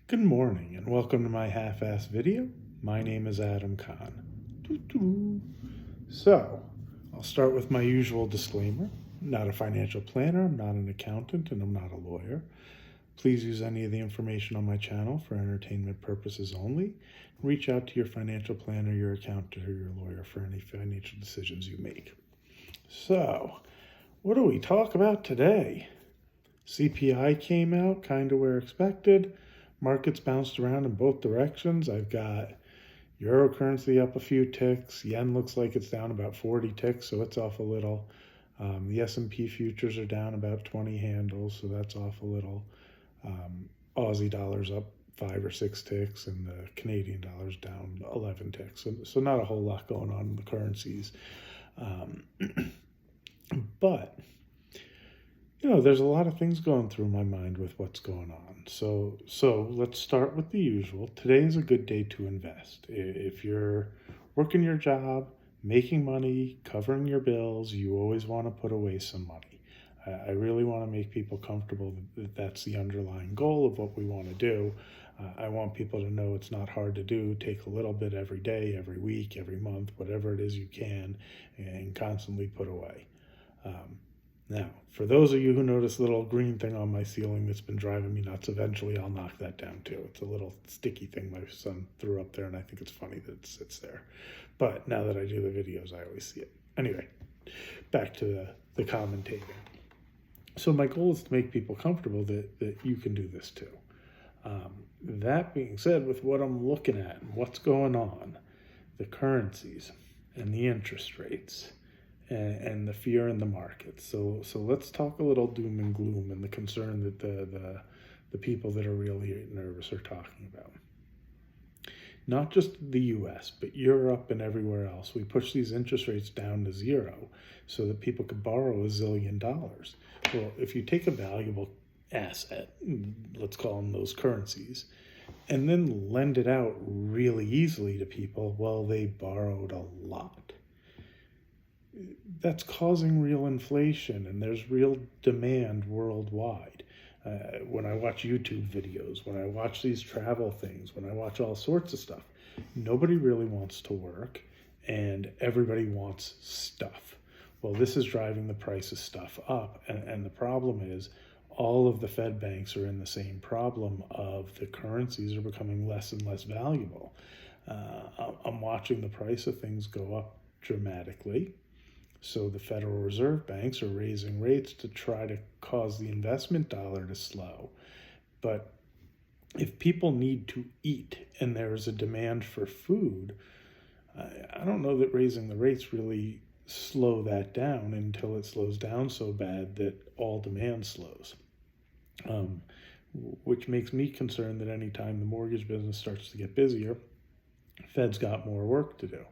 Good morning and welcome to my half-assed video. My name is Adam Khan. Doo-doo. So, I'll start with my usual disclaimer. I'm not a financial planner, I'm not an accountant, and I'm not a lawyer. Please use any of the information on my channel for entertainment purposes only. Reach out to your financial planner, your accountant, or your lawyer for any financial decisions you make. So, what do we talk about today? CPI came out kind of where expected. Markets bounced around in both directions. I've got euro currency up a few ticks. Yen looks like it's down about 40 ticks, so it's off a little. The S&P futures are down about 20 handles, so that's off a little. Aussie dollar's up 5 or 6 ticks, and the Canadian dollar's down 11 ticks. So not a whole lot going on in the currencies. But there's a lot of things going through my mind with what's going on. So let's start with the usual. Today is a good day to invest. If you're working your job, making money, covering your bills, you always want to put away some money. I really want to make people comfortable that that's the underlying goal of what we want to do. I want people to know it's not hard to do. Take a little bit every day, every week, every month, whatever it is you can, and constantly put away. Now, for those of you who notice the little green thing on my ceiling that's been driving me nuts, eventually I'll knock that down too. It's a little sticky thing my son threw up there, and I think it's funny that it sits there. But now that I do the videos, I always see it. Anyway, back to the commentating. So my goal is to make people comfortable that you can do this too. That being said, with what I'm looking at and what's going on, the currencies and the interest rates, and the fear in the market. So let's talk a little doom and gloom and the concern that the people that are really nervous are talking about. Not just the US, but Europe and everywhere else. We push these interest rates down to zero so that people could borrow $1 zillion. Well, if you take a valuable asset, let's call them those currencies, and then lend it out really easily to people, well, they borrowed a lot. That's causing real inflation, and there's real demand worldwide. When I watch YouTube videos, when I watch these travel things, when I watch all sorts of stuff, nobody really wants to work, and everybody wants stuff. Well, this is driving the price of stuff up, and the problem is all of the Fed banks are in the same problem of the currencies are becoming less and less valuable. I'm watching the price of things go up dramatically. So the Federal Reserve banks are raising rates to try to cause the investment dollar to slow. But if people need to eat and there's a demand for food, I don't know that raising the rates really slow that down until it slows down so bad that all demand slows. Which makes me concerned that anytime the mortgage business starts to get busier, Fed's got more work to do.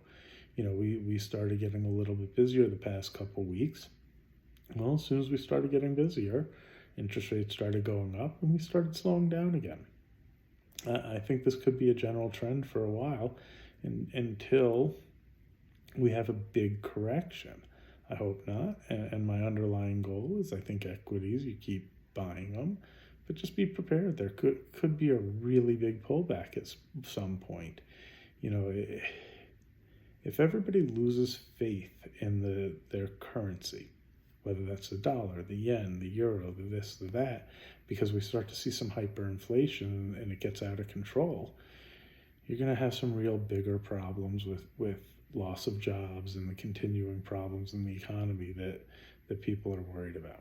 We started getting a little bit busier the past couple weeks. Well, as soon as we started getting busier, interest rates started going up and we started slowing down again. I think this could be a general trend for a while until we have a big correction. I hope not. And my underlying goal is I think equities, you keep buying them, but just be prepared. There could be a really big pullback at some point. If everybody loses faith in their currency, whether that's the dollar, the yen, the euro, the this, the that, because we start to see some hyperinflation and it gets out of control, you're going to have some real bigger problems with loss of jobs and the continuing problems in the economy that people are worried about.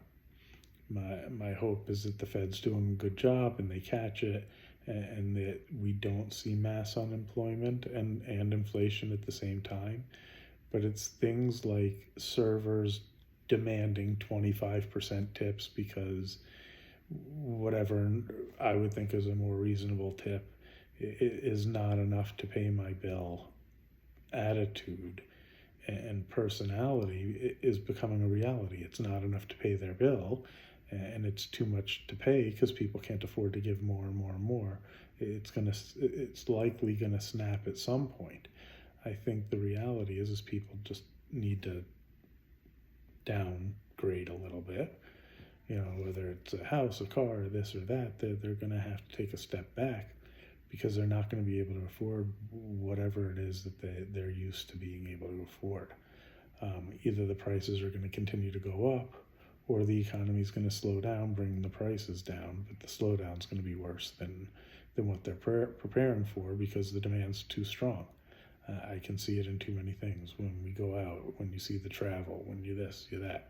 My hope is that the Fed's doing a good job and they catch it, and that we don't see mass unemployment and inflation at the same time. But it's things like servers demanding 25% tips because whatever I would think is a more reasonable tip is not enough to pay my bill. Attitude and personality is becoming a reality. It's not enough to pay their bill, and it's too much to pay because people can't afford to give more and more and more. It's likely gonna snap at some point. I think the reality is people just need to downgrade a little bit. Whether it's a house, a car, this or that, they're gonna have to take a step back. because they're not going to be able to afford whatever it is that they're used to being able to afford. Either the prices are going to continue to go up, or the economy is going to slow down, bringing the prices down, but the slowdown is going to be worse than what they're preparing for, because the demand's too strong. I can see it in too many things. When we go out, when you see the travel, when you this, you that.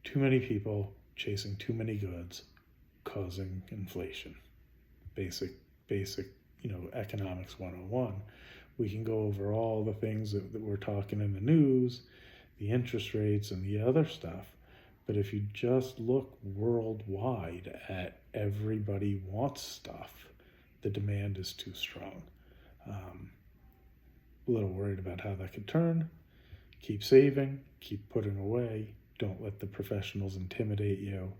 Too many people chasing too many goods, causing inflation. Basic, economics 101. We can go over all the things that we're talking in the news, the interest rates and the other stuff. But if you just look worldwide at everybody wants stuff, the demand is too strong. A little worried about how that could turn. Keep saving, keep putting away. Don't let the professionals intimidate you.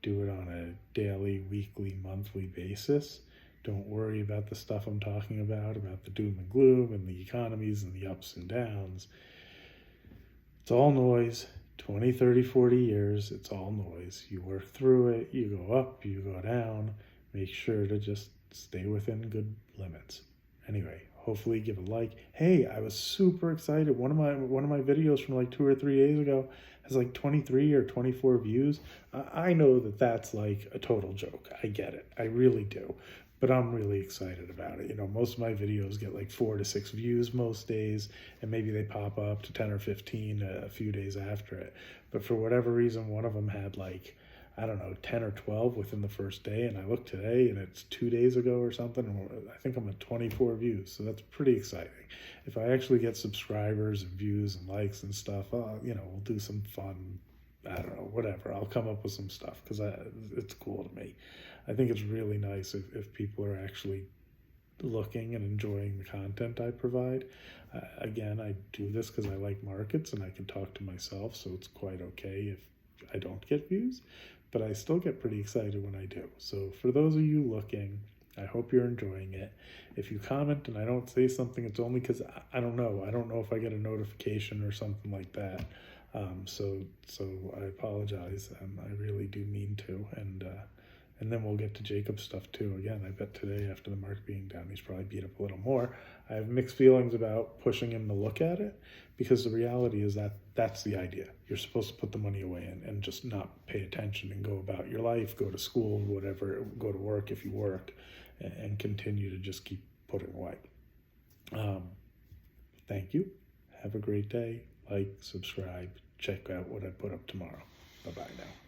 Do it on a daily, weekly, monthly basis. Don't worry about the stuff I'm talking about the doom and gloom and the economies and the ups and downs. It's all noise. 20, 30, 40 years, it's all noise. You work through it, you go up, you go down. Make sure to just stay within good limits. Anyway, hopefully give a like. Hey, I was super excited. One of my videos from like 2 or 3 days ago has like 23 or 24 views. I know that that's like a total joke. I get it. I really do. But I'm really excited about it. Most of my videos get like 4 to 6 views most days, and maybe they pop up to 10 or 15 a few days after it. But for whatever reason, one of them had like, 10 or 12 within the first day. And I looked today and it's 2 days ago or something. And I think I'm at 24 views. So that's pretty exciting. If I actually get subscribers and views and likes and stuff, we'll do some fun, whatever. I'll come up with some stuff because it's cool to me. I think it's really nice if people are actually looking and enjoying the content I provide. Again, I do this because I like markets and I can talk to myself, so it's quite okay if I don't get views, but I still get pretty excited when I do. So for those of you looking, I hope you're enjoying it. If you comment and I don't say something, it's only because I don't know. I don't know if I get a notification or something like that. So I apologize. I really do mean to, and then we'll get to Jacob's stuff too. Again, I bet today after the market being down, he's probably beat up a little more. I have mixed feelings about pushing him to look at it, because the reality is that that's the idea. You're supposed to put the money away and just not pay attention and go about your life, go to school, whatever, go to work if you work, and continue to just keep putting away. Thank you. Have a great day. Like, subscribe, check out what I put up tomorrow. Bye-bye now.